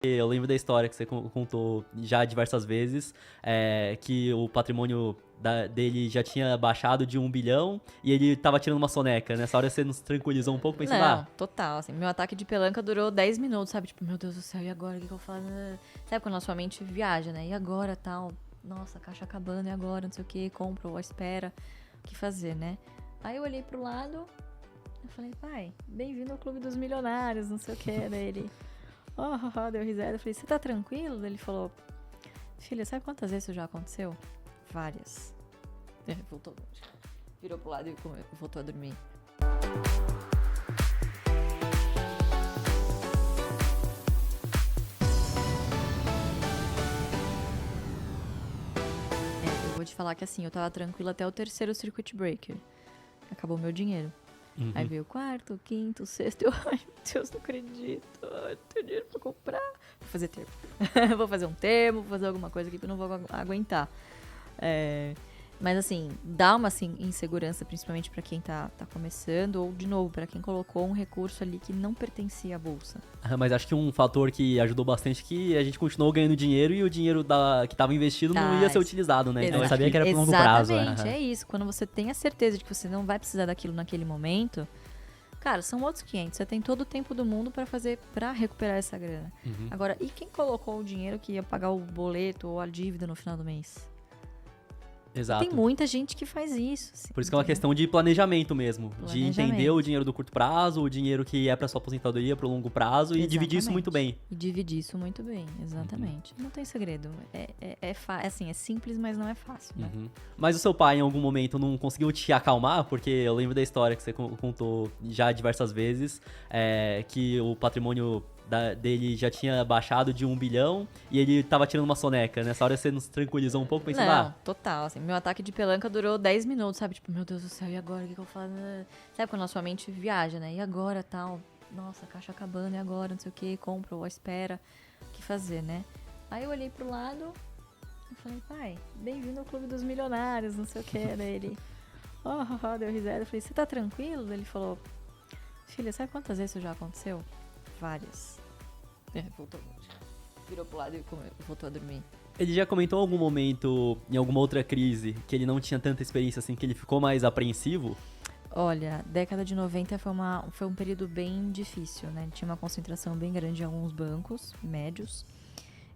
Eu lembro da história que você contou já diversas vezes, que o patrimônio dele já tinha baixado de 1 bilhão e ele tava tirando uma soneca. Nessa hora você nos tranquilizou um pouco, pensando, Não, total, assim, meu ataque de pelanca durou 10 minutos, sabe? Tipo, meu Deus do céu, e agora? O que eu faço? Sabe quando a sua mente viaja, né? E agora, tal? Nossa, a caixa acabando, e agora? Não sei o que, compra ou espera. O que fazer, né? Aí eu olhei pro lado, eu falei, pai, bem-vindo ao Clube dos Milionários, não sei o que. Daí ele, deu risada. Eu falei, você tá tranquilo? Daí ele falou, filha, sabe quantas vezes isso já aconteceu? Várias. Voltou, virou pro lado e voltou a dormir. Eu vou te falar que assim, eu tava tranquila até o terceiro circuit breaker. Acabou meu dinheiro. Aí veio o quarto, o quinto, o sexto. Ai, meu Deus, não acredito. Ai, não tenho dinheiro pra comprar. Vou fazer termo. Vou fazer um termo, vou fazer alguma coisa aqui que eu não vou aguentar. Mas assim, dá uma assim, insegurança, principalmente pra quem tá começando, ou de novo, pra quem colocou um recurso ali que não pertencia à bolsa. Mas acho que um fator que ajudou bastante é que a gente continuou ganhando dinheiro e o dinheiro que estava investido não ia ser utilizado, né? Eu sabia que era pro longo prazo. Exatamente, é isso. Quando você tem a certeza de que você não vai precisar daquilo naquele momento, cara, são outros 500. Você tem todo o tempo do mundo pra recuperar essa grana. Agora, e quem colocou o dinheiro que ia pagar o boleto ou a dívida no final do mês? Exato. Tem muita gente que faz isso. Assim, por isso que é uma questão de planejamento mesmo. De Planejamento. entender o dinheiro do curto prazo, o dinheiro que é pra sua aposentadoria, pro longo prazo e dividir isso muito bem. E dividir isso muito bem, exatamente. Não tem segredo. É simples, mas não é fácil, né? Mas o seu pai, em algum momento, não conseguiu te acalmar? Porque eu lembro da história que você contou já diversas vezes, que o patrimônio dele já tinha baixado de 1 bilhão e ele tava tirando uma soneca. Nessa hora você nos tranquilizou um pouco, pensando, Não, total, assim, meu ataque de pelanca durou 10 minutos, sabe? Tipo, meu Deus do céu, e agora? O que eu faço? Sabe quando a sua mente viaja, né? E agora, tal? Nossa, a caixa acabando, e agora? Não sei o que, compra ou espera. O que fazer, né? Aí eu olhei pro lado, eu falei, pai, bem-vindo ao Clube dos Milionários, não sei o que. Daí ele, deu risada. Eu falei, você tá tranquilo? Daí ele falou, filha, sabe quantas vezes isso já aconteceu? Várias. Voltou, virou pro lado e voltou a dormir. Ele já comentou em algum momento, em alguma outra crise, que ele não tinha tanta experiência assim, que ele ficou mais apreensivo? Olha, década de 90 foi um período bem difícil, né? Tinha uma concentração bem grande em alguns bancos médios.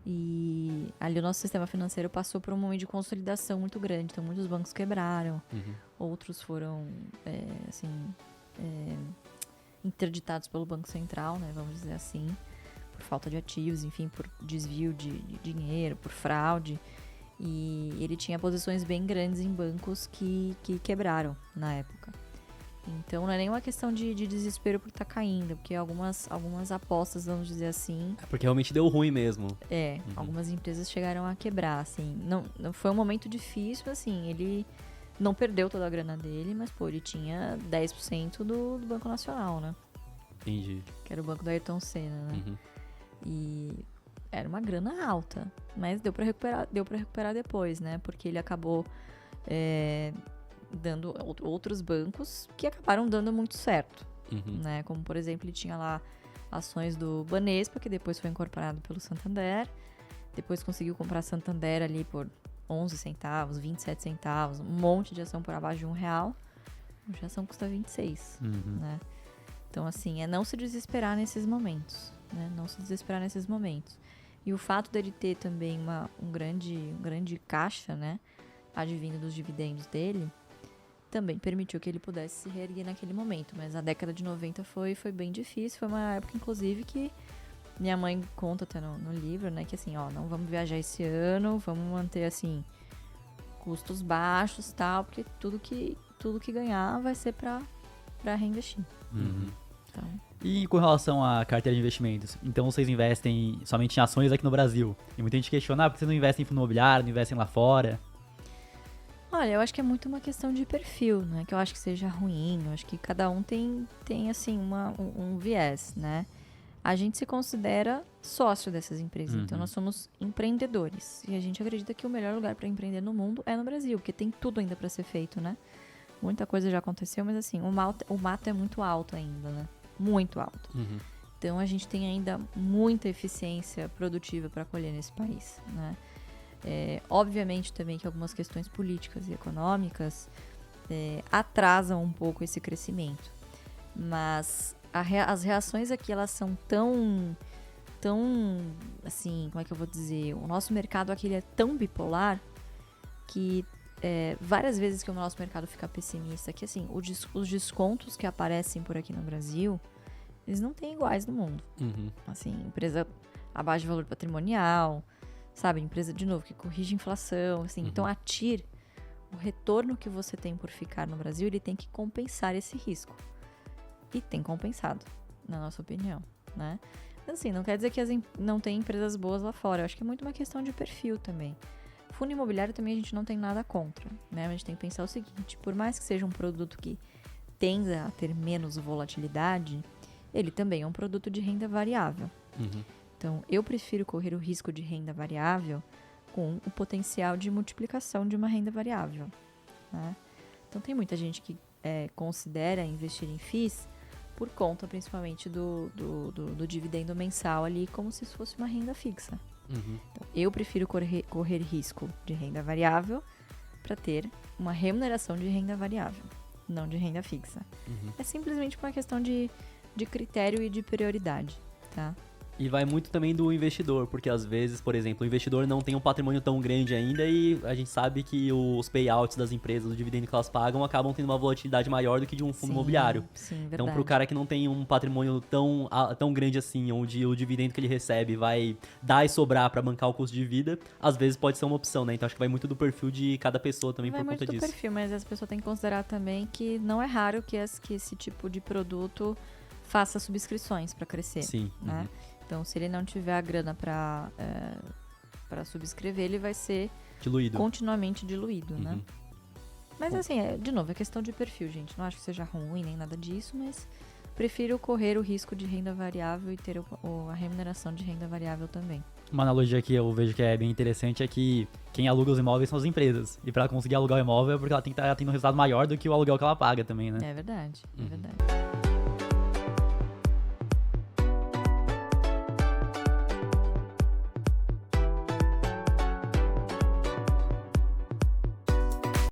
E ali o nosso sistema financeiro passou por um momento de consolidação muito grande. Então, muitos bancos quebraram. Outros foram, interditados pelo Banco Central, né? Vamos dizer assim. Por falta de ativos, enfim, por desvio de dinheiro, por fraude. E ele tinha posições bem grandes em bancos que quebraram na época. Então não é nem uma questão de desespero por estar caindo, porque algumas apostas, vamos dizer assim... Porque realmente deu ruim mesmo. Algumas empresas chegaram a quebrar, assim. Não foi um momento difícil, assim, ele não perdeu toda a grana dele, mas, ele tinha 10% do Banco Nacional, né? Entendi. Que era o banco do Ayrton Senna, né? E era uma grana alta, mas deu pra recuperar depois, né? Porque ele acabou dando outros bancos que acabaram dando muito certo, né? Como, por exemplo, ele tinha lá ações do Banespa, que depois foi incorporado pelo Santander. Depois conseguiu comprar Santander ali por 11 centavos, 27 centavos, um monte de ação por abaixo de R$1. Hoje a ação custa 26, né? Então, assim, é não se desesperar nesses momentos, né? Não se desesperar nesses momentos. E o fato dele ter também um grande caixa, né? Advindo dos dividendos dele, também permitiu que ele pudesse se reerguer naquele momento. Mas a década de 90 foi bem difícil. Foi uma época, inclusive, que minha mãe conta até no livro, né? Que assim, não vamos viajar esse ano, vamos manter, assim, custos baixos e tal, porque tudo que ganhar vai ser pra reinvestir. Então... E com relação à carteira de investimentos, então vocês investem somente em ações aqui no Brasil? E muita gente questiona, por que vocês não investem em fundo imobiliário, não investem lá fora? Olha, eu acho que é muito uma questão de perfil, né? Que eu acho que seja ruim, eu acho que cada um tem assim, um viés, né? A gente se considera sócio dessas empresas, então nós somos empreendedores. E a gente acredita que o melhor lugar para empreender no mundo é no Brasil, porque tem tudo ainda para ser feito, né? Muita coisa já aconteceu, mas assim, o mato é muito alto ainda, né? Muito alto. Então a gente tem ainda muita eficiência produtiva para colher nesse país, né? Obviamente também que algumas questões políticas e econômicas atrasam um pouco esse crescimento, mas as reações aqui elas são tão assim, como é que eu vou dizer, o nosso mercado aqui ele é tão bipolar que várias vezes que o nosso mercado fica pessimista, que assim, os descontos que aparecem por aqui no Brasil, eles não têm iguais no mundo. Assim, empresa abaixo de valor patrimonial, sabe? Empresa, de novo, que corrige inflação, assim. Então, a TIR, o retorno que você tem por ficar no Brasil, ele tem que compensar esse risco. E tem compensado, na nossa opinião, né? Assim, não quer dizer que não tem empresas boas lá fora. Eu acho que é muito uma questão de perfil também. Fundo imobiliário também a gente não tem nada contra, né? Mas a gente tem que pensar o seguinte, por mais que seja um produto que tenda a ter menos volatilidade, ele também é um produto de renda variável. Então, eu prefiro correr o risco de renda variável com o potencial de multiplicação de uma renda variável, né? Então, tem muita gente que considera investir em FIIs por conta, principalmente, do dividendo mensal ali, como se isso fosse uma renda fixa. Então, eu prefiro correr risco de renda variável para ter uma remuneração de renda variável, não de renda fixa. É simplesmente uma questão de critério e de prioridade, tá? E vai muito também do investidor, porque às vezes, por exemplo, o investidor não tem um patrimônio tão grande ainda e a gente sabe que os payouts das empresas, o dividendo que elas pagam, acabam tendo uma volatilidade maior do que de um fundo imobiliário. Sim, verdade. Então, pro cara que não tem um patrimônio tão grande assim, onde o dividendo que ele recebe vai dar e sobrar para bancar o custo de vida, às vezes pode ser uma opção, né? Então, acho que vai muito do perfil de cada pessoa também por conta disso. Vai muito do perfil, mas as pessoas têm que considerar também que não é raro que esse tipo de produto faça subscrições para crescer. Sim. Né? Então, se ele não tiver a grana para subscrever, ele vai ser continuamente diluído, né? Mas assim, de novo, é questão de perfil, gente. Não acho que seja ruim nem nada disso, mas prefiro correr o risco de renda variável e ter a remuneração de renda variável também. Uma analogia que eu vejo que é bem interessante é que quem aluga os imóveis são as empresas. E para conseguir alugar o imóvel é porque ela tem que estar tendo um resultado maior do que o aluguel que ela paga também, né? É verdade, é verdade.